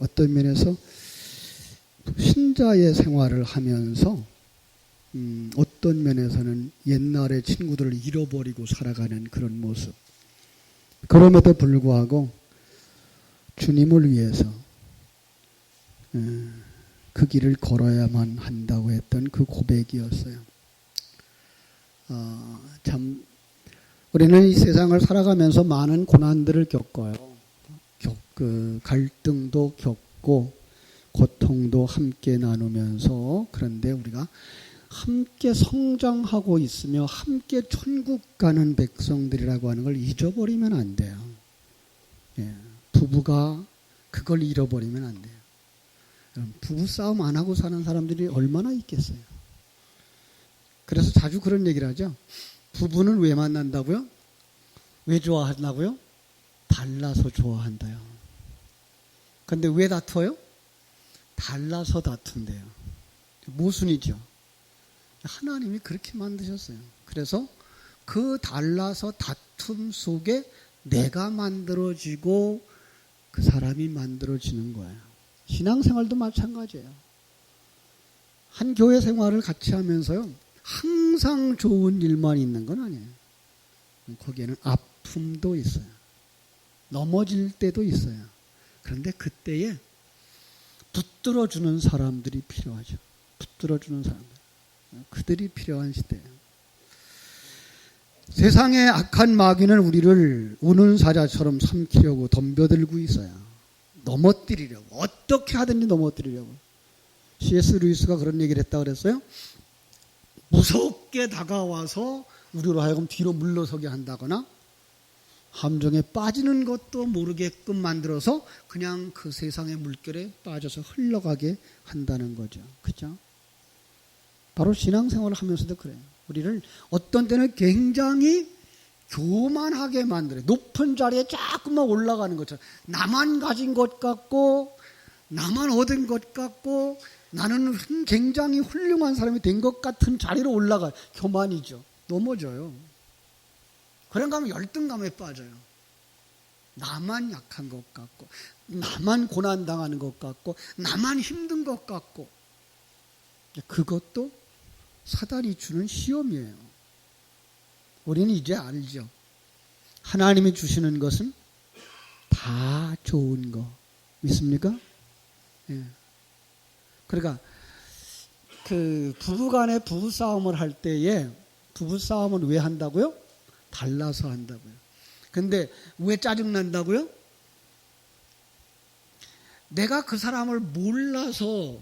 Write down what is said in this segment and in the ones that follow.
어떤 면에서 신자의 생활을 하면서 어떤 면에서는 옛날의 친구들을 잃어버리고 살아가는 그런 모습. 그럼에도 불구하고 주님을 위해서 그 길을 걸어야만 한다고 했던 그 고백이었어요. 참 우리는 이 세상을 살아가면서 많은 고난들을 겪어요. 갈등도 겪고 고통도 함께 나누면서, 그런데 우리가 함께 성장하고 있으며 함께 천국 가는 백성들이라고 하는 걸 잊어버리면 안 돼요. 예, 부부가 그걸 잃어버리면 안 돼요. 부부싸움 안 하고 사는 사람들이 얼마나 있겠어요. 그래서 자주 그런 얘기를 하죠. 부부는 왜 만난다고요? 왜 좋아한다고요? 달라서 좋아한다요. 근데 왜 다투어요? 달라서 다툰대요. 모순이죠. 하나님이 그렇게 만드셨어요. 그래서 그 달라서 다툼 속에 내가 만들어지고 그 사람이 만들어지는 거예요. 신앙생활도 마찬가지예요. 한 교회 생활을 같이 하면서요, 항상 좋은 일만 있는 건 아니에요. 거기에는 아픔도 있어요. 넘어질 때도 있어요. 그런데 그때에 붙들어주는 사람들이 필요하죠. 붙들어주는 사람들. 그들이 필요한 시대예요. 세상의 악한 마귀는 우리를 우는 사자처럼 삼키려고 덤벼들고 있어요. 넘어뜨리려고. 어떻게 하든지 넘어뜨리려고. C.S. 루이스가 그런 얘기를 했다고 그랬어요. 무섭게 다가와서 우리로 하여금 뒤로 물러서게 한다거나 함정에 빠지는 것도 모르게끔 만들어서 그냥 그 세상의 물결에 빠져서 흘러가게 한다는 거죠. 그죠? 바로 신앙생활을 하면서도 그래요. 우리를 어떤 때는 굉장히 교만하게 만들어요. 높은 자리에 자꾸만 올라가는 것처럼. 나만 가진 것 같고, 나만 얻은 것 같고, 나는 굉장히 훌륭한 사람이 된 것 같은 자리로 올라가요. 교만이죠. 넘어져요. 그런가 하면 열등감에 빠져요. 나만 약한 것 같고, 나만 고난당하는 것 같고, 나만 힘든 것 같고. 그것도 사단이 주는 시험이에요. 우리는 이제 알죠. 하나님이 주시는 것은 다 좋은 거. 믿습니까? 예. 그러니까 그 부부간에 부부싸움을 할 때에 부부싸움은 왜 한다고요? 달라서 한다고요. 근데 왜 짜증난다고요? 내가 그 사람을 몰라서,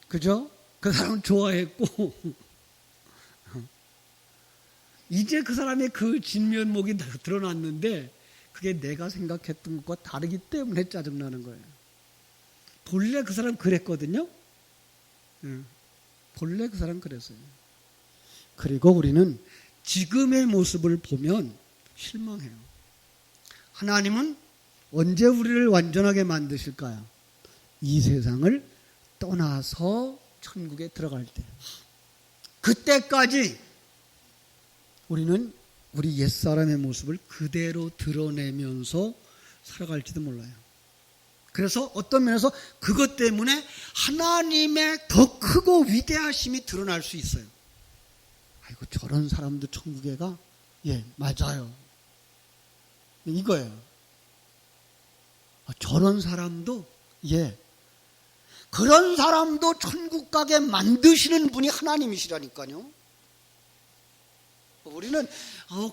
그죠? 그 사람을 좋아했고 이제 그 사람의 그 진면목이 드러났는데 그게 내가 생각했던 것과 다르기 때문에 짜증나는 거예요. 본래 그 사람 그랬거든요. 본래 그 사람 그랬어요. 그리고 우리는 지금의 모습을 보면 실망해요. 하나님은 언제 우리를 완전하게 만드실까요? 이 세상을 떠나서 천국에 들어갈 때. 그때까지 우리는 우리 옛사람의 모습을 그대로 드러내면서 살아갈지도 몰라요. 그래서 어떤 면에서 그것 때문에 하나님의 더 크고 위대하심이 드러날 수 있어요. 아이고, 저런 사람도 천국에 가? 예, 맞아요. 이거예요. 저런 사람도, 예. 그런 사람도 천국 가게 만드시는 분이 하나님이시라니까요. 우리는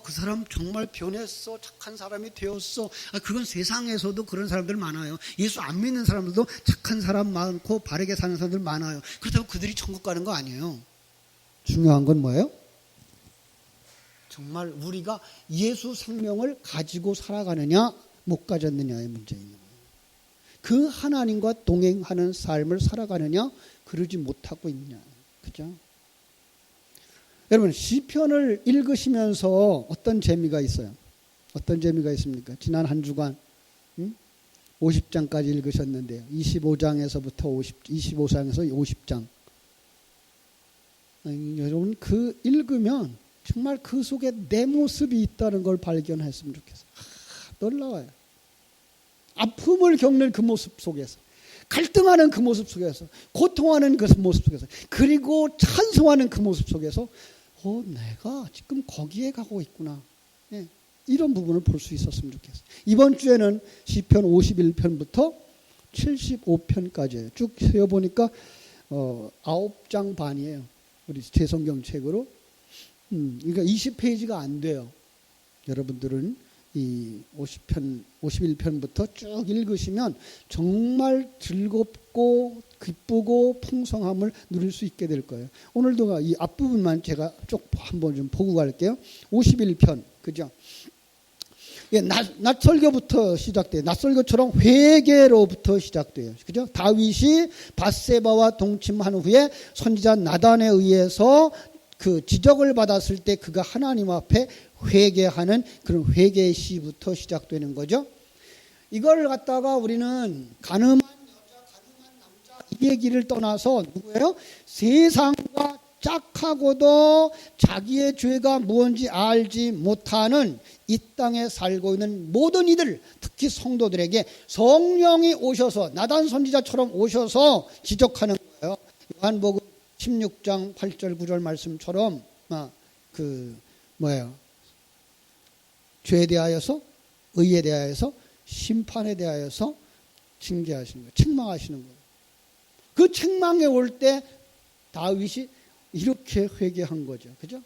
그 사람 정말 변했어, 착한 사람이 되었어. 그건 세상에서도 그런 사람들 많아요. 예수 안 믿는 사람들도 착한 사람 많고 바르게 사는 사람들 많아요. 그렇다고 그들이 천국 가는 거 아니에요. 중요한 건 뭐예요? 정말 우리가 예수 생명을 가지고 살아가느냐 못 가졌느냐의 문제인 거예요. 그 하나님과 동행하는 삶을 살아가느냐 그러지 못하고 있느냐. 그죠? 여러분, 시편을 읽으시면서 어떤 재미가 있어요? 어떤 재미가 있습니까? 지난 한 주간 50장까지 읽으셨는데요. 25장에서부터 25장에서 50장. 여러분, 그 읽으면 정말 그 속에 내 모습이 있다는 걸 발견했으면 좋겠어요. 놀라워요. 아픔을 겪는 그 모습 속에서, 갈등하는 그 모습 속에서, 고통하는 그 모습 속에서, 그리고 찬송하는 그 모습 속에서 내가 지금 거기에 가고 있구나. 예, 이런 부분을 볼 수 있었으면 좋겠어요. 이번 주에는 시편 51편부터 75편까지예요. 쭉 세어보니까 9장 반이에요. 우리 제 성경책으로. 그러니까 20페이지가 안 돼요. 여러분들은 이 51편부터 쭉 읽으시면 정말 즐겁고 기쁘고 풍성함을 누릴 수 있게 될 거예요. 오늘도 이 앞부분만 제가 쭉 한번 좀 보고 갈게요. 51편, 그죠? 예, 낯설교부터 시작돼요. 낯설교처럼 회개로부터 시작돼요. 그죠? 다윗이 밧세바와 동침한 후에 선지자 나단에 의해서 그 지적을 받았을 때 그가 하나님 앞에 회개하는 그런 회개의 시부터 시작되는 거죠. 이걸 갖다가 우리는 가늠한 여자, 가늠한 남자 이 얘기를 떠나서 누구예요? 세상과 짝하고도 자기의 죄가 무엇인지 알지 못하는 이 땅에 살고 있는 모든 이들, 특히 성도들에게 성령이 오셔서 나단 선지자처럼 오셔서 지적하는 거예요. 요한복음 16장 8절 9절 말씀처럼 죄에 대하여서, 의에 대하여서, 심판에 대하여서 징계하시는 거예요. 책망하시는 거예요. 그 책망에 올 때 다윗이 이렇게 회개한 거죠. 그죠?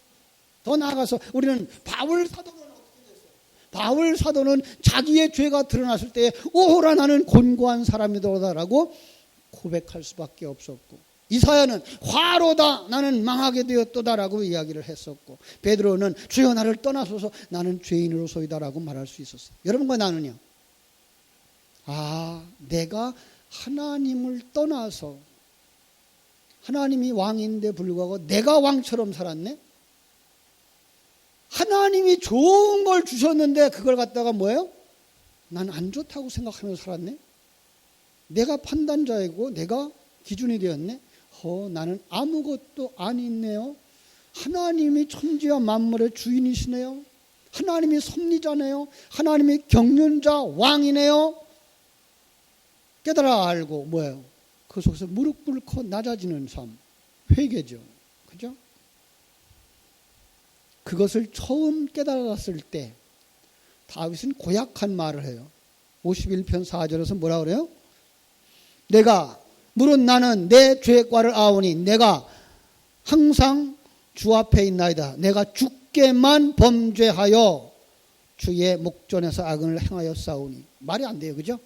더 나아가서 우리는 바울 사도는 어떻게 됐어요? 바울 사도는 자기의 죄가 드러났을 때 오호라 나는 곤고한 사람이다라고 고백할 수밖에 없었고, 이사야는 화로다 나는 망하게 되었도다라고 이야기를 했었고, 베드로는 주여 나를 떠나소서 나는 죄인으로소이다라고 말할 수 있었어요. 여러분과 나는요, 내가 하나님을 떠나서 하나님이 왕인데 불구하고 내가 왕처럼 살았네? 하나님이 좋은 걸 주셨는데 그걸 갖다가 뭐예요? 난 안 좋다고 생각하면서 살았네? 내가 판단자이고 내가 기준이 되었네? 나는 아무것도 아니네요. 하나님이 천지와 만물의 주인이시네요. 하나님이 섭리자네요. 하나님이 경륜자 왕이네요. 깨달아 알고 뭐예요? 그 속에서 무릎 꿇고 낮아지는 삶, 회개죠. 그죠? 그것을 처음 깨달았을 때 다윗은 고약한 말을 해요. 51편 4절에서 뭐라 그래요? 물은 나는 내 죄과를 아오니 내가 항상 주 앞에 있나이다. 내가 주께만 범죄하여 주의 목전에서 악을 행하여 싸우니. 말이 안 돼요. 그죠?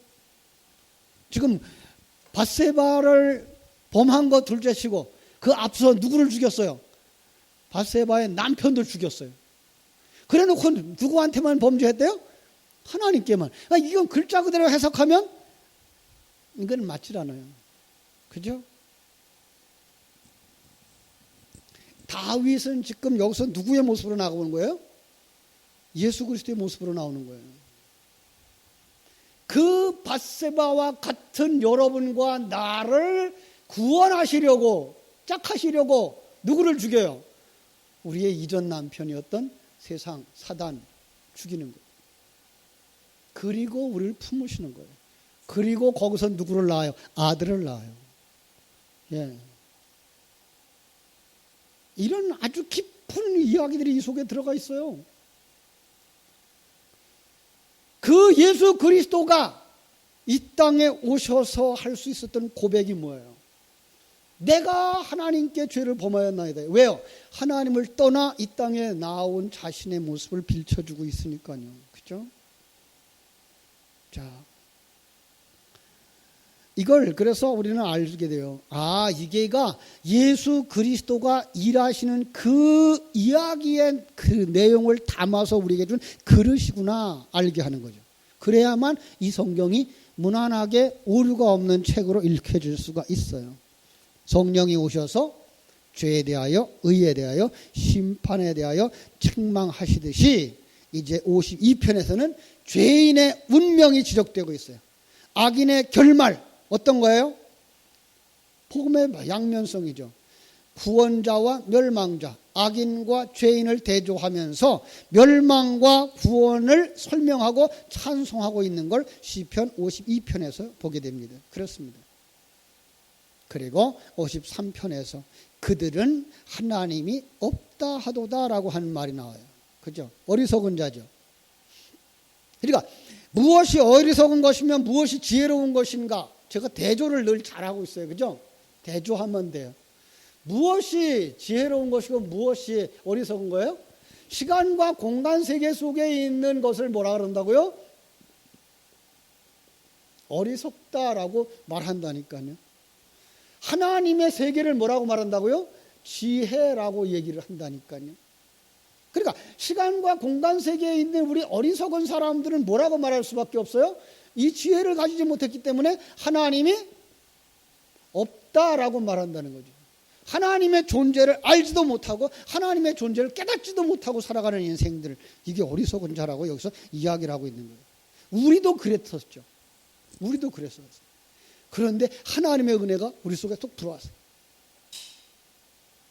지금 밧세바를 범한 거 둘째치고 그 앞서 누구를 죽였어요? 밧세바의 남편도 죽였어요. 그래놓고 누구한테만 범죄했대요? 하나님께만. 이건 글자 그대로 해석하면 이건 맞질 않아요. 그죠? 다윗은 지금 여기서 누구의 모습으로 나오는 거예요? 예수 그리스도의 모습으로 나오는 거예요. 그 밧세바와 같은 여러분과 나를 구원하시려고, 짝하시려고 누구를 죽여요? 우리의 이전 남편이었던 세상 사단 죽이는 거예요. 그리고 우리를 품으시는 거예요. 그리고 거기서 누구를 낳아요? 아들을 낳아요. 예. 이런 아주 깊은 이야기들이 이 속에 들어가 있어요. 그 예수 그리스도가 이 땅에 오셔서 할 수 있었던 고백이 뭐예요? 내가 하나님께 죄를 범하였나이다. 왜요? 하나님을 떠나 이 땅에 나온 자신의 모습을 비춰주고 있으니까요. 그죠? 자, 이걸 그래서 우리는 알게 돼요. 이게가 예수 그리스도가 일하시는 그 이야기의 그 내용을 담아서 우리에게 준 그릇이구나 알게 하는 거죠. 그래야만 이 성경이 무난하게 오류가 없는 책으로 읽혀질 수가 있어요. 성령이 오셔서 죄에 대하여, 의에 대하여, 심판에 대하여 책망하시듯이 이제 52편에서는 죄인의 운명이 지적되고 있어요. 악인의 결말 어떤 거예요? 복음의 양면성이죠. 구원자와 멸망자, 악인과 죄인을 대조하면서 멸망과 구원을 설명하고 찬송하고 있는 걸 시편 52편에서 보게 됩니다. 그렇습니다. 그리고 53편에서 그들은 하나님이 없다 하도다라고 하는 말이 나와요. 그죠? 어리석은 자죠. 그러니까 무엇이 어리석은 것이며 무엇이 지혜로운 것인가? 제가 대조를 늘 잘하고 있어요. 그죠? 대조하면 돼요. 무엇이 지혜로운 것이고 무엇이 어리석은 거예요? 시간과 공간 세계 속에 있는 것을 뭐라 그런다고요? 어리석다라고 말한다니까요. 하나님의 세계를 뭐라고 말한다고요? 지혜라고 얘기를 한다니까요. 그러니까 시간과 공간 세계에 있는 우리 어리석은 사람들은 뭐라고 말할 수밖에 없어요? 이 지혜를 가지지 못했기 때문에 하나님이 없다라고 말한다는 거죠. 하나님의 존재를 알지도 못하고 하나님의 존재를 깨닫지도 못하고 살아가는 인생들, 이게 어리석은 자라고 여기서 이야기를 하고 있는 거예요. 우리도 그랬었죠. 우리도 그랬었어요. 그런데 하나님의 은혜가 우리 속에 쏙 들어왔어요.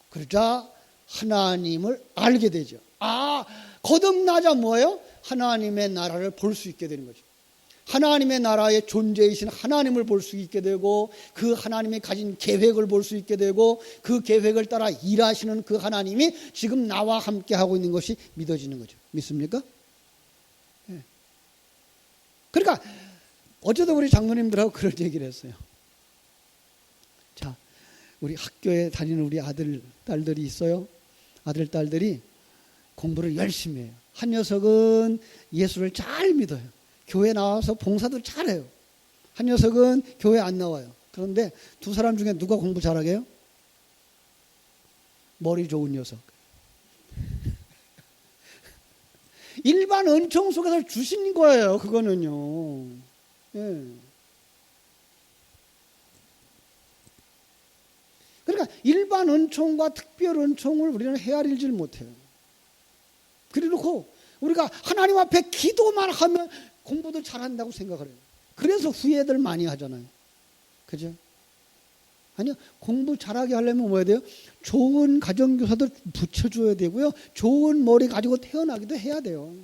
그러자 하나님을 알게 되죠. 거듭나자 뭐예요? 하나님의 나라를 볼 수 있게 되는 거죠. 하나님의 나라의 존재이신 하나님을 볼 수 있게 되고 그 하나님이 가진 계획을 볼 수 있게 되고 그 계획을 따라 일하시는 그 하나님이 지금 나와 함께 하고 있는 것이 믿어지는 거죠. 믿습니까? 네. 그러니까 어제도 우리 장로님들하고 그런 얘기를 했어요. 자, 우리 학교에 다니는 우리 아들, 딸들이 있어요. 아들, 딸들이 공부를 열심히 해요. 한 녀석은 예수를 잘 믿어요. 교회 나와서 봉사도 잘해요. 한 녀석은 교회 안 나와요. 그런데 두 사람 중에 누가 공부 잘하게 해요? 머리 좋은 녀석. 일반 은총 속에서 주신 거예요. 그거는요. 예. 그러니까 일반 은총과 특별 은총을 우리는 헤아리질 못해요. 그래놓고 우리가 하나님 앞에 기도만 하면 공부도 잘한다고 생각을 해요. 그래서 후회들 많이 하잖아요. 그죠? 아니요. 공부 잘하게 하려면 뭐 해야 돼요? 좋은 가정교사도 붙여줘야 되고요. 좋은 머리 가지고 태어나기도 해야 돼요.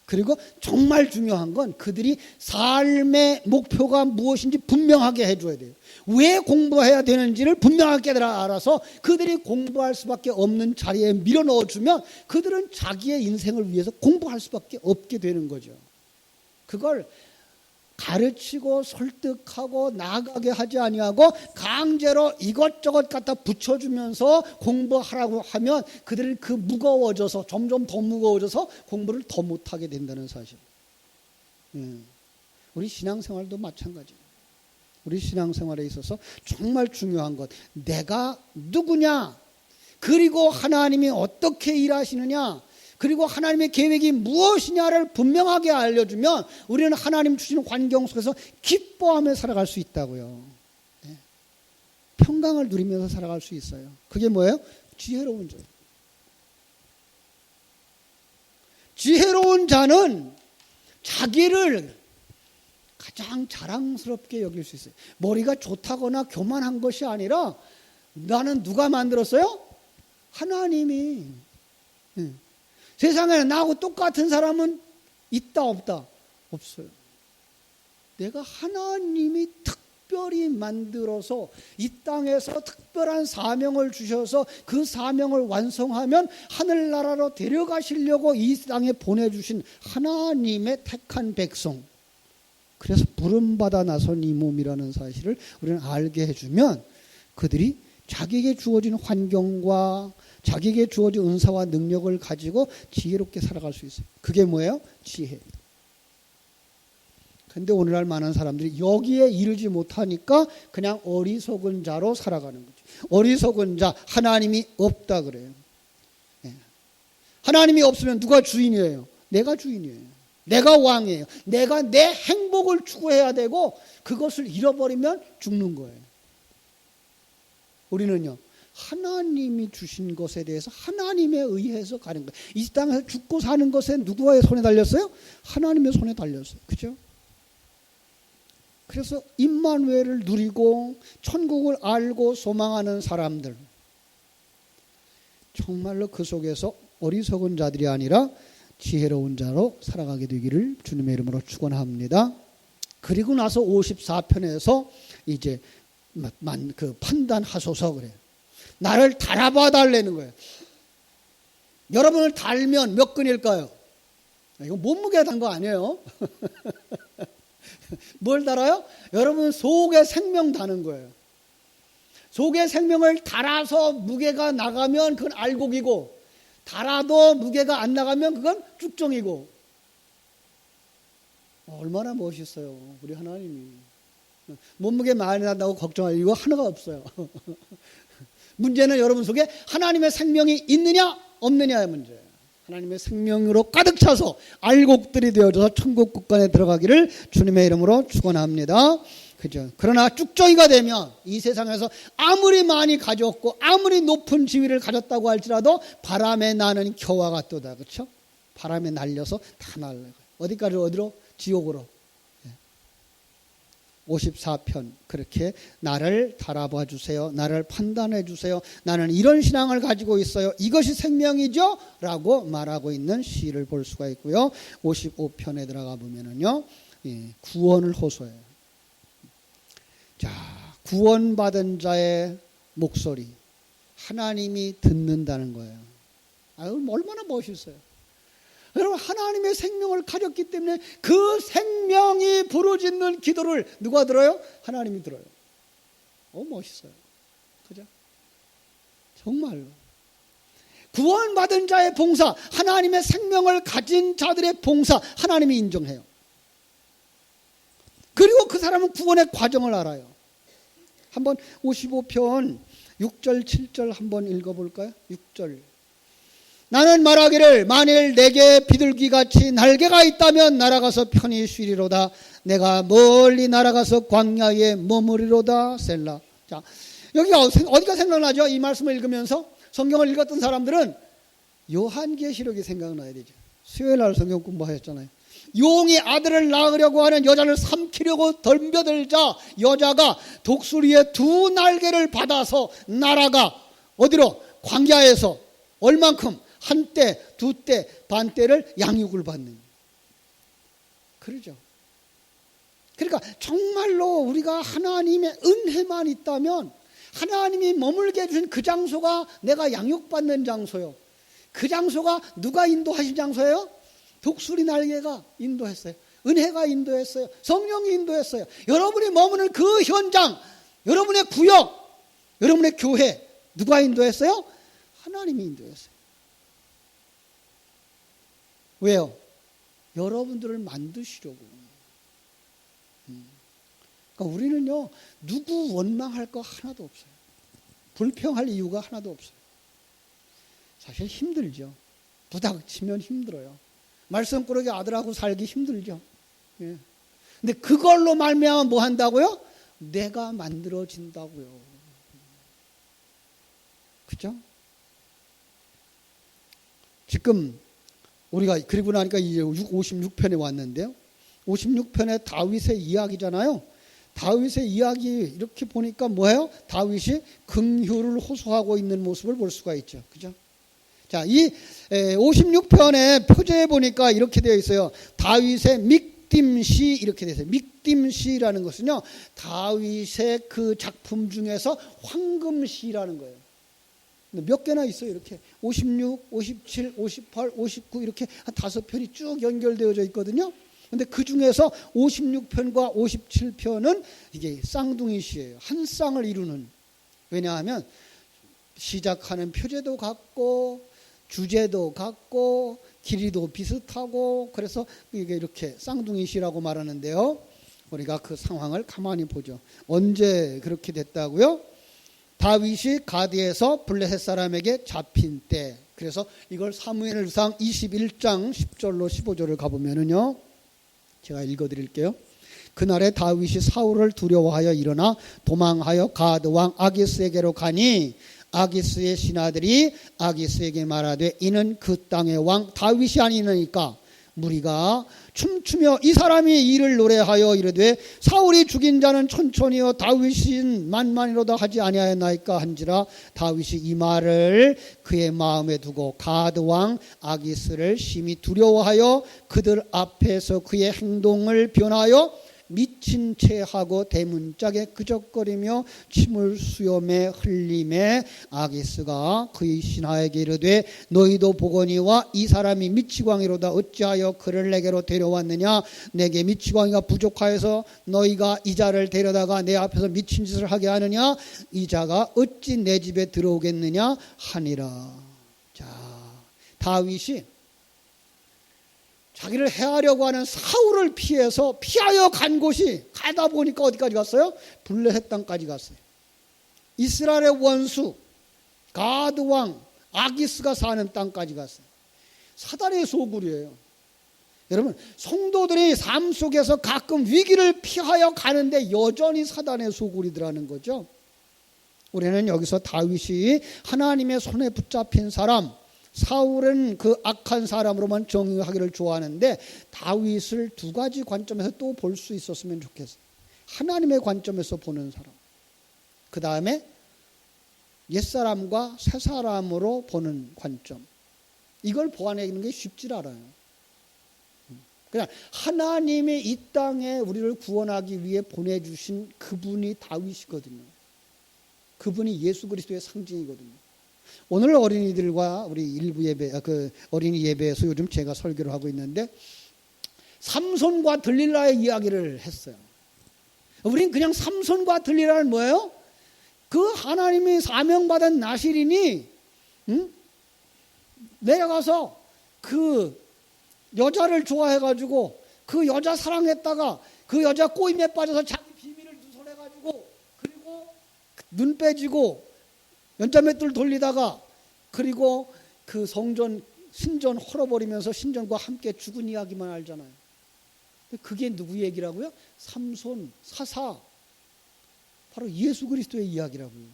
그리고 정말 중요한 건 그들이 삶의 목표가 무엇인지 분명하게 해줘야 돼요. 왜 공부해야 되는지를 분명하게 알아서 그들이 공부할 수밖에 없는 자리에 밀어 넣어주면 그들은 자기의 인생을 위해서 공부할 수밖에 없게 되는 거죠. 그걸 가르치고 설득하고 나가게 하지 아니하고 강제로 이것저것 갖다 붙여주면서 공부하라고 하면 그들은 그 무거워져서 점점 더 무거워져서 공부를 더 못하게 된다는 사실. 우리 신앙생활도 마찬가지예요. 우리 신앙생활에 있어서 정말 중요한 것, 내가 누구냐, 그리고 하나님이 어떻게 일하시느냐, 그리고 하나님의 계획이 무엇이냐를 분명하게 알려주면 우리는 하나님 주시는 환경 속에서 기뻐하며 살아갈 수 있다고요. 네. 평강을 누리면서 살아갈 수 있어요. 그게 뭐예요? 지혜로운 자. 지혜로운 자는 자기를 가장 자랑스럽게 여길 수 있어요. 머리가 좋다거나 교만한 것이 아니라 나는 누가 만들었어요? 하나님이. 세상에 나하고 똑같은 사람은 있다 없다? 없어요. 내가 하나님이 특별히 만들어서 이 땅에서 특별한 사명을 주셔서 그 사명을 완성하면 하늘나라로 데려가시려고 이 땅에 보내주신 하나님의 택한 백성, 그래서 부름받아 나선 이 몸이라는 사실을 우리는 알게 해주면 그들이 자기에게 주어진 환경과 자기에게 주어진 은사와 능력을 가지고 지혜롭게 살아갈 수 있어요. 그게 뭐예요? 지혜. 그런데 오늘날 많은 사람들이 여기에 이르지 못하니까 그냥 어리석은 자로 살아가는 거죠. 어리석은 자, 하나님이 없다 그래요. 네. 하나님이 없으면 누가 주인이에요? 내가 주인이에요. 내가 왕이에요. 내가 내 행복을 추구해야 되고 그것을 잃어버리면 죽는 거예요. 우리는요, 하나님이 주신 것에 대해서 하나님에 의해서 가는 거예요. 이 땅에서 죽고 사는 것에 누구의 손에 달렸어요? 하나님의 손에 달렸어요. 그죠? 그래서 임마누엘을 누리고 천국을 알고 소망하는 사람들, 정말로 그 속에서 어리석은 자들이 아니라 지혜로운 자로 살아가게 되기를 주님의 이름으로 축원합니다. 그리고 나서 54편에서 이제 그 판단하소서 그래요. 나를 달아봐 달라는 거예요. 여러분을 달면 몇 근일까요? 이거 몸무게 단 거 아니에요. 뭘 달아요? 여러분 속에 생명 다는 거예요. 속에 생명을 달아서 무게가 나가면 그건 알곡이고, 달아도 무게가 안 나가면 그건 쭉정이고. 얼마나 멋있어요 우리 하나님이. 몸무게 많이 난다고 걱정할 이유가 하나가 없어요. 문제는 여러분 속에 하나님의 생명이 있느냐 없느냐의 문제예요. 하나님의 생명으로 가득 차서 알곡들이 되어져서 천국 국간에 들어가기를 주님의 이름으로 축원합니다. 그죠? 그러나 쭉정이가 되면 이 세상에서 아무리 많이 가졌고 아무리 높은 지위를 가졌다고 할지라도 바람에 나는 겨와 같도다. 그렇죠? 바람에 날려서 다 날라가요. 어디까지? 어디로? 지옥으로. 54편 그렇게 나를 달아봐 주세요. 나를 판단해 주세요. 나는 이런 신앙을 가지고 있어요. 이것이 생명이죠? 라고 말하고 있는 시를 볼 수가 있고요. 55편에 들어가 보면은요, 구원을 호소해요. 자, 구원받은 자의 목소리 하나님이 듣는다는 거예요. 얼마나 멋있어요. 여러분, 하나님의 생명을 가졌기 때문에 그 생명이 부르짖는 기도를 누가 들어요? 하나님이 들어요. 멋있어요. 그죠? 정말로. 구원받은 자의 봉사, 하나님의 생명을 가진 자들의 봉사, 하나님이 인정해요. 그리고 그 사람은 구원의 과정을 알아요. 한번 55편 6절 7절 한번 읽어볼까요? 6절. 나는 말하기를 만일 내게 비둘기같이 날개가 있다면 날아가서 편히 쉬리로다. 내가 멀리 날아가서 광야에 머무리로다. 셀라. 자, 여기가 어디가 생각나죠? 이 말씀을 읽으면서 성경을 읽었던 사람들은 요한계시록이 생각나야 되죠. 수요일 날 성경 공부하셨잖아요. 용이 아들을 낳으려고 하는 여자를 삼키려고 덤벼들자 여자가 독수리의 두 날개를 받아서 날아가 어디로? 광야에서 얼만큼? 한 때, 두 때, 반 때를 양육을 받는. 그러죠. 그러니까 정말로 우리가 하나님의 은혜만 있다면 하나님이 머물게 해주신 그 장소가 내가 양육받는 장소요. 그 장소가 누가 인도하신 장소예요? 독수리 날개가 인도했어요. 은혜가 인도했어요. 성령이 인도했어요. 여러분이 머무는 그 현장, 여러분의 구역, 여러분의 교회 누가 인도했어요? 하나님이 인도했어요. 왜요? 여러분들을 만드시려고. 그러니까 우리는요, 누구 원망할 거 하나도 없어요. 불평할 이유가 하나도 없어요. 사실 힘들죠. 부닥치면 힘들어요. 말썽꾸러기 아들하고 살기 힘들죠. 예. 근데 그걸로 말미암아 뭐 한다고요? 내가 만들어진다고요. 그죠? 지금 우리가 그리고 나니까 이제 56편에 왔는데요. 56편에 다윗의 이야기잖아요. 다윗의 이야기 이렇게 보니까 뭐예요? 다윗이 긍휼을 호소하고 있는 모습을 볼 수가 있죠. 그죠? 자, 이 56편의 표제에 보니까 이렇게 되어 있어요. 다윗의 믹딤시 이렇게 되어 있어요. 믹딤시라는 것은요, 다윗의 그 작품 중에서 황금시라는 거예요. 몇 개나 있어요. 이렇게 56, 57, 58, 59 이렇게 한 5편이 쭉 연결되어져 있거든요. 근데 그 중에서 56편과 57편은 이게 쌍둥이 시예요. 한 쌍을 이루는. 왜냐하면 시작하는 표제도 같고 주제도 같고 길이도 비슷하고 그래서 이게 이렇게 쌍둥이 시라고 말하는데요. 우리가 그 상황을 가만히 보죠. 언제 그렇게 됐다고요? 다윗이 가드에서 블레셋 사람에게 잡힌 때. 그래서 이걸 사무엘상 21장 10절로 15절을 가보면은요, 제가 읽어드릴게요. 그날에 다윗이 사울을 두려워하여 일어나 도망하여 가드 왕 아기스에게로 가니 아기스의 신하들이 아기스에게 말하되 이는 그 땅의 왕 다윗이 아니니까 무리가 춤추며 이 사람이 이를 노래하여 이르되 사울이 죽인 자는 천천히요 다윗인 만만이로다 하지 아니하였나이까 한지라 다윗이 이 말을 그의 마음에 두고 가드 왕 아기스를 심히 두려워하여 그들 앞에서 그의 행동을 변하여 미친 체하고 대문짝에 그적거리며 침을 수염에 흘림에 아기스가 그의 신하에게 이르되 너희도 보거니와 이 사람이 미치광이로다 어찌하여 그를 내게로 데려왔느냐 내게 미치광이가 부족하여서 너희가 이 자를 데려다가 내 앞에서 미친 짓을 하게 하느냐 이 자가 어찌 내 집에 들어오겠느냐 하니라. 자, 다윗이 자기를 해하려고 하는 사울을 피하여 간 곳이 가다 보니까 어디까지 갔어요? 블레셋 땅까지 갔어요. 이스라엘의 원수 가드 왕 아기스가 사는 땅까지 갔어요. 사단의 소굴이에요. 여러분, 성도들이 삶 속에서 가끔 위기를 피하여 가는데 여전히 사단의 소굴이더라는 거죠. 우리는 여기서 다윗이 하나님의 손에 붙잡힌 사람, 사울은 그 악한 사람으로만 정의하기를 좋아하는데 다윗을 두 가지 관점에서 또 볼 수 있었으면 좋겠어요. 하나님의 관점에서 보는 사람, 그 다음에 옛사람과 새사람으로 보는 관점. 이걸 보완하는 게 쉽지 않아요. 그냥 하나님이 이 땅에 우리를 구원하기 위해 보내주신 그분이 다윗이거든요. 그분이 예수 그리스도의 상징이거든요. 오늘 어린이들과 우리 일부 예배, 어린이 예배에서 요즘 제가 설교를 하고 있는데 삼손과 들릴라의 이야기를 했어요. 우린 그냥 삼손과 들릴라는 뭐예요? 그 하나님이 사명받은 나실인이 내려가서 그 여자를 좋아해가지고 그 여자 사랑했다가 그 여자 꼬임에 빠져서 자기 비밀을 누설해가지고 그리고 눈 빼지고 연자맷돌 돌리다가 그리고 그 성전 신전 헐어버리면서 신전과 함께 죽은 이야기만 알잖아요. 그게 누구 얘기라고요? 삼손, 사사, 바로 예수 그리스도의 이야기라고요.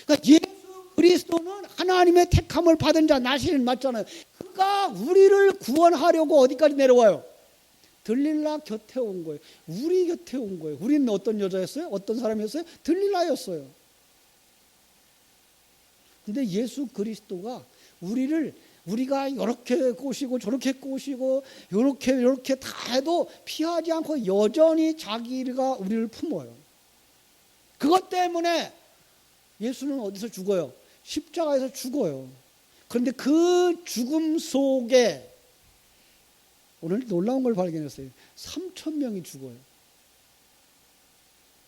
그러니까 예수 그리스도는 하나님의 택함을 받은 자 나시린 맞잖아요. 그가 우리를 구원하려고 어디까지 내려와요? 들릴라 곁에 온 거예요. 우리 곁에 온 거예요. 우리는 어떤 여자였어요? 어떤 사람이었어요? 들릴라였어요. 근데 예수 그리스도가 우리가 이렇게 꼬시고 저렇게 꼬시고 이렇게 다 해도 피하지 않고 여전히 자기가 우리를 품어요. 그것 때문에 예수는 어디서 죽어요? 십자가에서 죽어요. 그런데 그 죽음 속에 오늘 놀라운 걸 발견했어요. 3,000명이 죽어요.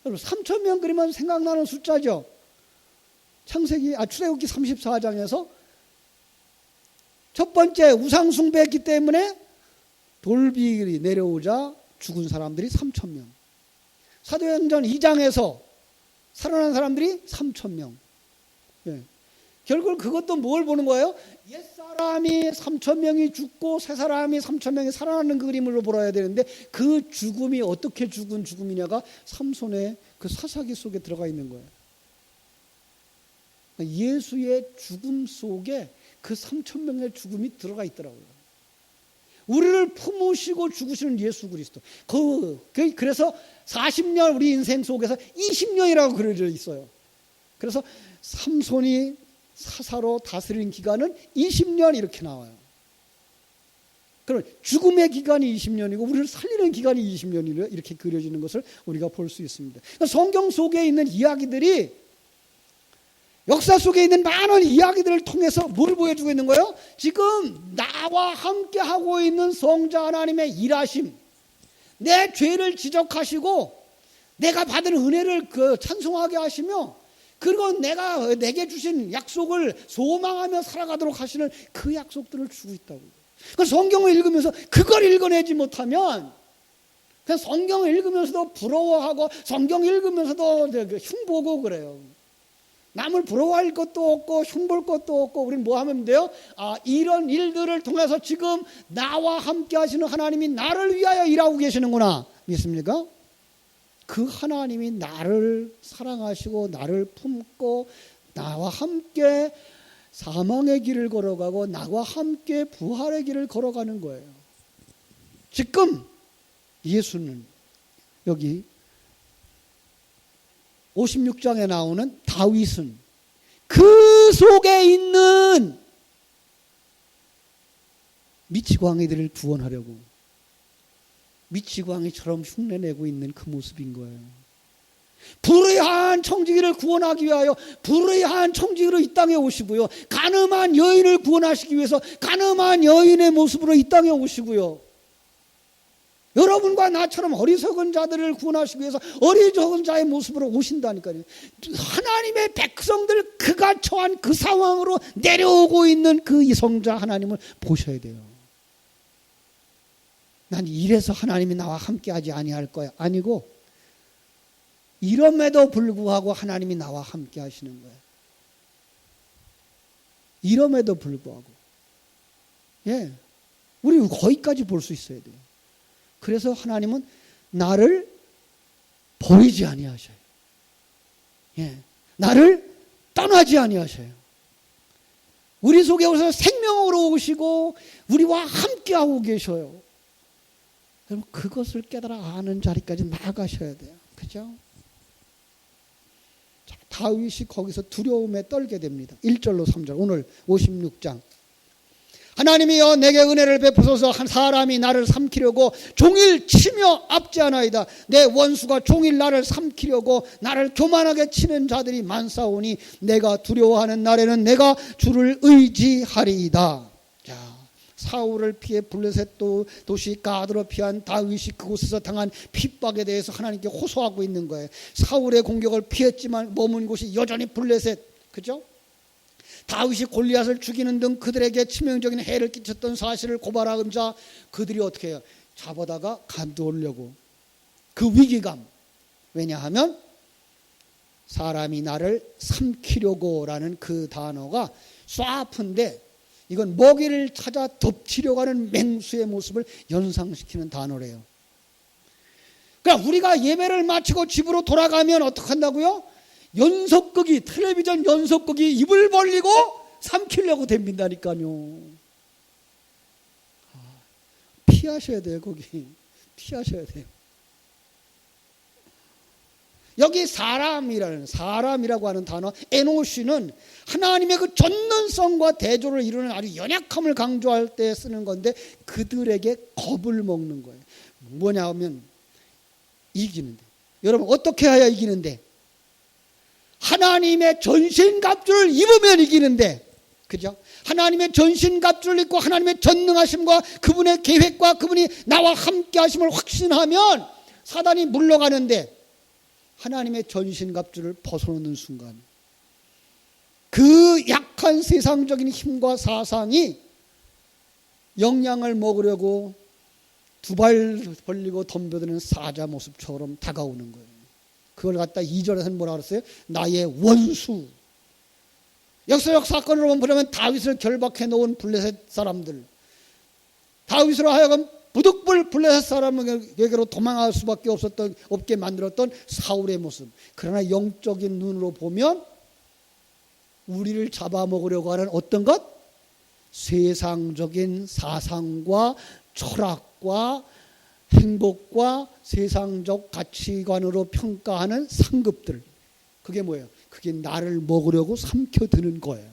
여러분 3,000명 그러면 생각나는 숫자죠. 출애굽기 34장에서 첫 번째 우상 숭배했기 때문에 돌비 내려오자 죽은 사람들이 3,000명. 사도행전 2장에서 살아난 사람들이 3,000명. 예. 결국 그것도 뭘 보는 거예요? 옛사람이 3,000명이 죽고 새사람이 3,000명이 살아나는 그림으로 보아야 되는데 그 죽음이 어떻게 죽은 죽음이냐가 삼손의 그 사사기 속에 들어가 있는 거예요. 예수의 죽음 속에 그 3,000명의 죽음이 들어가 있더라고요. 우리를 품으시고 죽으시는 예수 그리스도. 그래서 40년 우리 인생 속에서 20년이라고 그려져 있어요. 그래서 삼손이 사사로 다스린 기간은 20년 이렇게 나와요. 그럼 죽음의 기간이 20년이고 우리를 살리는 기간이 20년이래 이렇게 그려지는 것을 우리가 볼 수 있습니다. 성경 속에 있는 이야기들이 역사 속에 있는 많은 이야기들을 통해서 뭘 보여주고 있는 거예요? 지금 나와 함께 하고 있는 성자 하나님의 일하심, 내 죄를 지적하시고 내가 받은 은혜를 찬송하게 하시며 그리고 내게 주신 약속을 소망하며 살아가도록 하시는 그 약속들을 주고 있다고. 성경을 읽으면서 그걸 읽어내지 못하면 그냥 성경을 읽으면서도 부러워하고 성경 읽으면서도 흉보고 그래요. 남을 부러워할 것도 없고 흉볼 것도 없고 우린 뭐 하면 돼요? 이런 일들을 통해서 지금 나와 함께 하시는 하나님이 나를 위하여 일하고 계시는구나. 믿습니까? 그 하나님이 나를 사랑하시고 나를 품고 나와 함께 사망의 길을 걸어가고 나와 함께 부활의 길을 걸어가는 거예요. 지금 예수는 여기 56장에 나오는 다윗은 그 속에 있는 미치광이들을 구원하려고 미치광이처럼 흉내내고 있는 그 모습인 거예요. 불의한 청지기를 구원하기 위하여 불의한 청지기로 이 땅에 오시고요. 간음한 여인을 구원하시기 위해서 간음한 여인의 모습으로 이 땅에 오시고요. 여러분과 나처럼 어리석은 자들을 구원하시기 위해서 어리석은 자의 모습으로 오신다니까요. 하나님의 백성들 그가 처한 그 상황으로 내려오고 있는 그 이성자 하나님을 보셔야 돼요. 난 이래서 하나님이 나와 함께하지 아니할 거야. 아니고 이럼에도 불구하고 하나님이 나와 함께 하시는 거예요. 이럼에도 불구하고. 예. 우리 거기까지 볼 수 있어야 돼요. 그래서 하나님은 나를 버리지 아니하셔요. 예. 나를 떠나지 아니하셔요. 우리 속에 오셔서 생명으로 오시고 우리와 함께하고 계셔요. 여러분 그것을 깨달아 아는 자리까지 나아가셔야 돼요. 그죠? 자, 다윗이 거기서 두려움에 떨게 됩니다. 1절로 3절 오늘 56장. 하나님이여 내게 은혜를 베푸소서. 한 사람이 나를 삼키려고 종일 치며 압제하나이다. 내 원수가 종일 나를 삼키려고 나를 교만하게 치는 자들이 많사오니 내가 두려워하는 날에는 내가 주를 의지하리이다. 자, 사울을 피해 블레셋 도시 가드로 피한 다윗이 그곳에서 당한 핍박에 대해서 하나님께 호소하고 있는 거예요. 사울의 공격을 피했지만 머문 곳이 여전히 블레셋. 그죠? 다윗이 골리앗을 죽이는 등 그들에게 치명적인 해를 끼쳤던 사실을 고발하자 그들이 어떻게 해요? 잡아다가 간두려고. 그 위기감. 왜냐하면 사람이 나를 삼키려고 라는 그 단어가 쏴아픈데 이건 먹이를 찾아 덮치려고 하는 맹수의 모습을 연상시키는 단어래요. 그러니까 우리가 예배를 마치고 집으로 돌아가면 어떻게 한다고요? 연속극이, 텔레비전 연속극이 입을 벌리고 삼키려고 덤빈다니까요. 피하셔야 돼요, 거기. 피하셔야 돼요. 여기 사람이라고 하는 단어, 에노시는 하나님의 그 전능성과 대조를 이루는 아주 연약함을 강조할 때 쓰는 건데 그들에게 겁을 먹는 거예요. 뭐냐 하면 이기는데. 여러분, 어떻게 해야 이기는데? 하나님의 전신갑주를 입으면 이기는데, 그죠? 하나님의 전신갑주를 입고 하나님의 전능하심과 그분의 계획과 그분이 나와 함께 하심을 확신하면 사단이 물러가는데 하나님의 전신갑주를 벗어놓는 순간 그 약한 세상적인 힘과 사상이 영양을 먹으려고 두 발 벌리고 덤벼드는 사자 모습처럼 다가오는 거예요. 그걸 갖다 2절에서는 뭐라 그랬어요? 나의 원수. 역사적 사건으로 보면 다윗을 결박해 놓은 블레셋 사람들, 다윗으로 하여금 부득불 블레셋 사람에게로 도망할 수밖에 없게 만들었던 사울의 모습. 그러나 영적인 눈으로 보면 우리를 잡아먹으려고 하는 어떤 것? 세상적인 사상과 철학과 행복과 세상적 가치관으로 평가하는 상급들. 그게 뭐예요? 그게 나를 먹으려고 삼켜드는 거예요.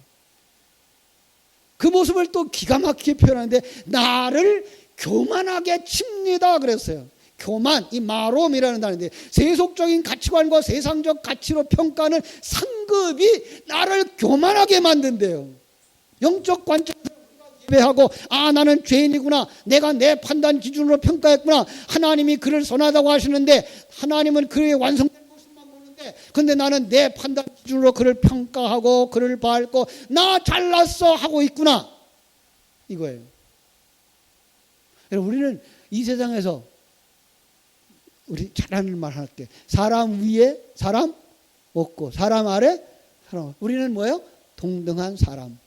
그 모습을 또 기가 막히게 표현하는데 나를 교만하게 칩니다 그랬어요. 교만, 이 마롬이라는 단어인데 세속적인 가치관과 세상적 가치로 평가하는 상급이 나를 교만하게 만든대요. 영적 관점에서 예배하고 나는 죄인이구나, 내가 내 판단 기준으로 평가했구나, 하나님이 그를 선하다고 하시는데 하나님은 그의 완성된 모습만 보는데 근데 나는 내 판단 기준으로 그를 평가하고 그를 밟고 나 잘났어 하고 있구나, 이거예요. 우리는 이 세상에서 우리 잘하는 말 할게. 사람 위에 사람 없고 사람 아래 사람 없고. 우리는 뭐예요? 동등한 사람.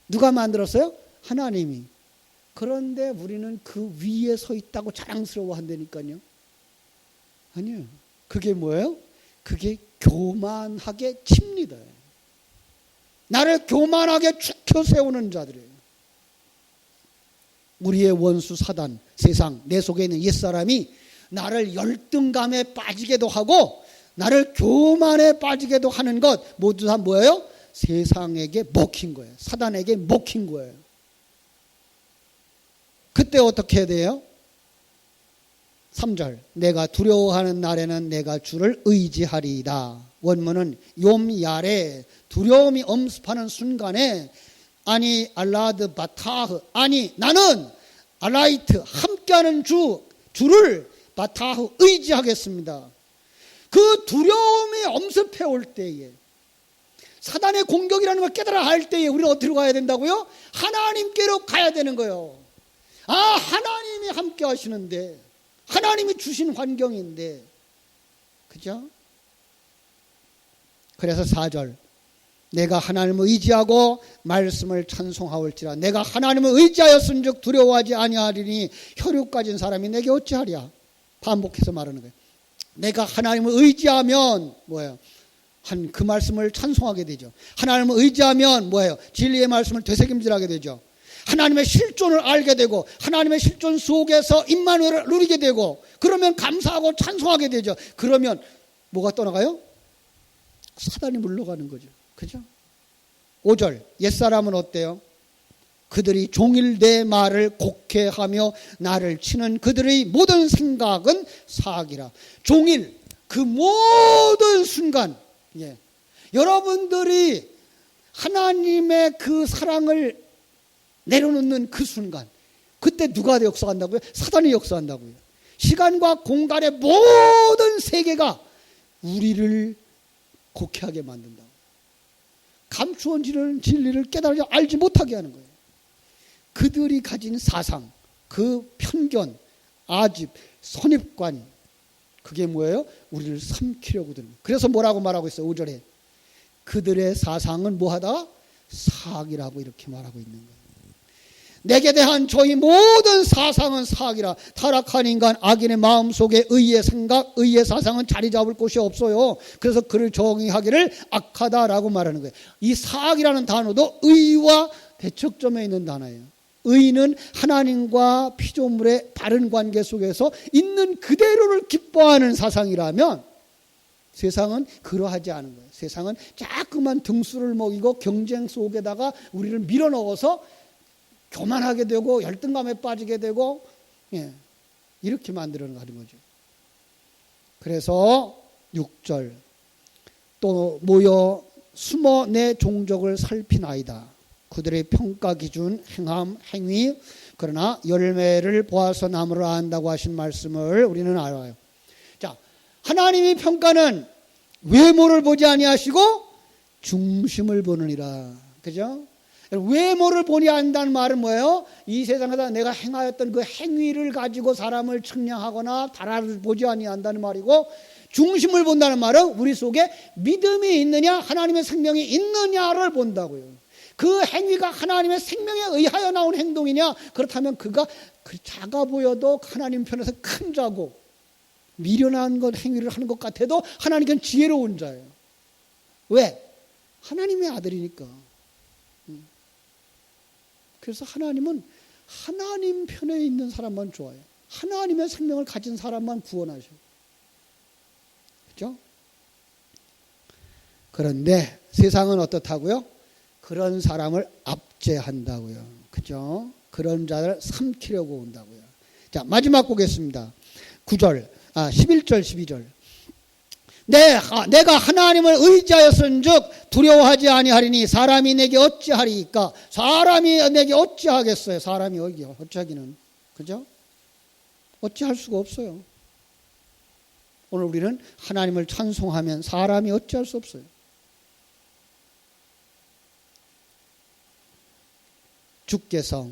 누가 만들었어요? 하나님이. 그런데 우리는 그 위에 서 있다고 자랑스러워 한다니까요. 아니에요. 그게 뭐예요? 그게 교만하게 칩니다. 나를 교만하게 축혀 세우는 자들이에요. 우리의 원수 사단, 세상, 내 속에 있는 옛사람이 나를 열등감에 빠지게도 하고 나를 교만에 빠지게도 하는 것 모두 다 뭐예요? 세상에게 먹힌 거예요. 사단에게 먹힌 거예요. 그때 어떻게 해야 돼요? 3절 내가 두려워하는 날에는 내가 주를 의지하리이다. 원문은 욤야레 두려움이 엄습하는 순간에 아니 알라드 바타흐 아니 나는 알라이트 함께하는 주를 바타흐 의지하겠습니다. 그 두려움이 엄습해 올 때에 사단의 공격이라는 걸 깨달아 할 때에 우리는 어디로 가야 된다고요? 하나님께로 가야 되는 거예요. 아, 하나님이 함께 하시는데 하나님이 주신 환경인데 그죠? 그래서 4절 내가 하나님을 의지하고 말씀을 찬송하올지라 내가 하나님을 의지하였은즉 두려워하지 아니하리니 혈육 가진 사람이 내게 어찌하랴. 반복해서 말하는 거예요. 내가 하나님을 의지하면 뭐예요? 그 말씀을 찬송하게 되죠. 하나님을 의지하면 뭐예요? 진리의 말씀을 되새김질하게 되죠. 하나님의 실존을 알게 되고 하나님의 실존 속에서 임마누엘을 누리게 되고 그러면 감사하고 찬송하게 되죠. 그러면 뭐가 떠나가요? 사단이 물러가는 거죠. 그죠? 5절 옛사람은 어때요? 그들이 종일 내 말을 곡해하며 나를 치는 그들의 모든 생각은 사악이라. 종일 그 모든 순간 여러분들이 하나님의 그 사랑을 내려놓는 그 순간 그때 누가 역사한다고요? 사단이 역사한다고요. 시간과 공간의 모든 세계가 우리를 곡해하게 만든다. 감추어진 진리를 깨달지 알지 못하게 하는 거예요. 그들이 가진 사상, 그 편견, 아집, 선입관 그게 뭐예요? 우리를 삼키려고 드는 거예요. 그래서 뭐라고 말하고 있어요? 5절에 그들의 사상은 뭐하다? 사악이라고 이렇게 말하고 있는 거예요. 내게 대한 저희 모든 사상은 사악이라. 타락한 인간 악인의 마음속에 의의 생각, 의의 사상은 자리 잡을 곳이 없어요. 그래서 그를 정의하기를 악하다라고 말하는 거예요. 이 사악이라는 단어도 의와 대척점에 있는 단어예요. 의는 하나님과 피조물의 바른 관계 속에서 있는 그대로를 기뻐하는 사상이라면 세상은 그러하지 않은 거예요. 세상은 자꾸만 등수를 먹이고 경쟁 속에다가 우리를 밀어넣어서 교만하게 되고 열등감에 빠지게 되고 이렇게 만들어가는 거죠. 그래서 6절 또 모여 숨어 내 종족을 살피나이다. 그들의 평가 기준 행함 행위 그러나 열매를 보아서 나무를 안다고 하신 말씀을 우리는 알아요. 자, 하나님의 평가는 외모를 보지 아니하시고 중심을 보느니라. 그죠? 외모를 보니 안다는 말은 뭐예요? 이 세상에다 내가 행하였던 그 행위를 가지고 사람을 측량하거나 달아보지 아니한다는 말이고 중심을 본다는 말은 우리 속에 믿음이 있느냐 하나님의 생명이 있느냐를 본다고요. 그 행위가 하나님의 생명에 의하여 나온 행동이냐 그렇다면 그가 작아 보여도 하나님 편에서 큰 자고 미련한 것 행위를 하는 것 같아도 하나님께는 지혜로운 자예요. 왜? 하나님의 아들이니까. 그래서 하나님은 하나님 편에 있는 사람만 좋아해요. 하나님의 생명을 가진 사람만 구원하셔요. 그렇죠? 그런데 세상은 어떻다고요? 그런 사람을 압제한다고요. 그죠? 그런 자를 삼키려고 온다고요. 자, 마지막 보겠습니다. 9절, 11절, 12절. 내가 하나님을 의지하였은즉 두려워하지 아니하리니 사람이 내게 어찌하리이까? 사람이 내게 어찌하겠어요? 사람이 어찌하기는. 그죠? 어찌할 수가 없어요. 오늘 우리는 하나님을 찬송하면 사람이 어찌할 수 없어요. 주께서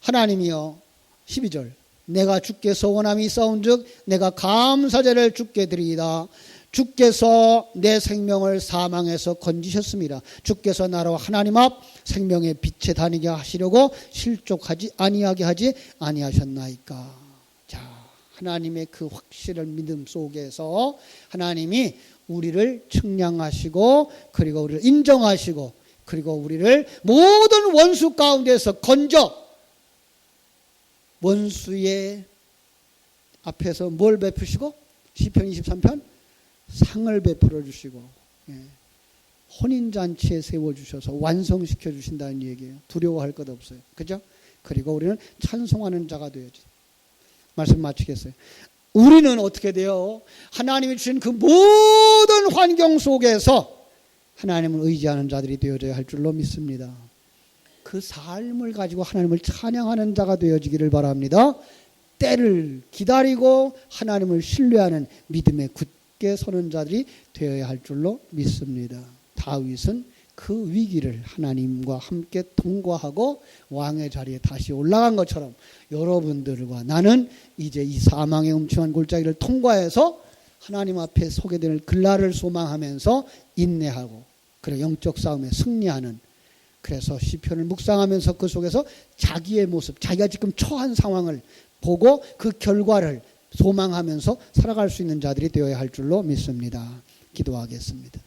하나님이여 12절 내가 주께서 원함이 있사온즉 내가 감사제를 주께 드리이다. 주께서 내 생명을 사망에서 건지셨습니다. 주께서 나로 하나님 앞 생명의 빛에 다니게 하시려고 실족하지 아니하게 하지 아니하셨나이까. 자, 하나님의 그 확실한 믿음 속에서 하나님이 우리를 측량하시고 그리고 우리를 인정하시고 그리고 우리를 모든 원수 가운데서 건져 원수의 앞에서 뭘 베푸시고 시편 23편 상을 베풀어 주시고 혼인잔치에 세워주셔서 완성시켜 주신다는 얘기예요. 두려워할 것 없어요. 그죠? 그리고 우리는 찬송하는 자가 되어야지. 말씀 마치겠어요. 우리는 어떻게 돼요? 하나님이 주신 그 모든 환경 속에서 하나님을 의지하는 자들이 되어져야 할 줄로 믿습니다. 그 삶을 가지고 하나님을 찬양하는 자가 되어지기를 바랍니다. 때를 기다리고 하나님을 신뢰하는 믿음에 굳게 서는 자들이 되어야 할 줄로 믿습니다. 다윗은 그 위기를 하나님과 함께 통과하고 왕의 자리에 다시 올라간 것처럼 여러분들과 나는 이제 이 사망의 음침한 골짜기를 통과해서 하나님 앞에 서게 될 그날을 소망하면서 인내하고 그래 영적 싸움에 승리하는, 그래서 시편을 묵상하면서 그 속에서 자기의 모습, 자기가 지금 처한 상황을 보고 그 결과를 소망하면서 살아갈 수 있는 자들이 되어야 할 줄로 믿습니다. 기도하겠습니다.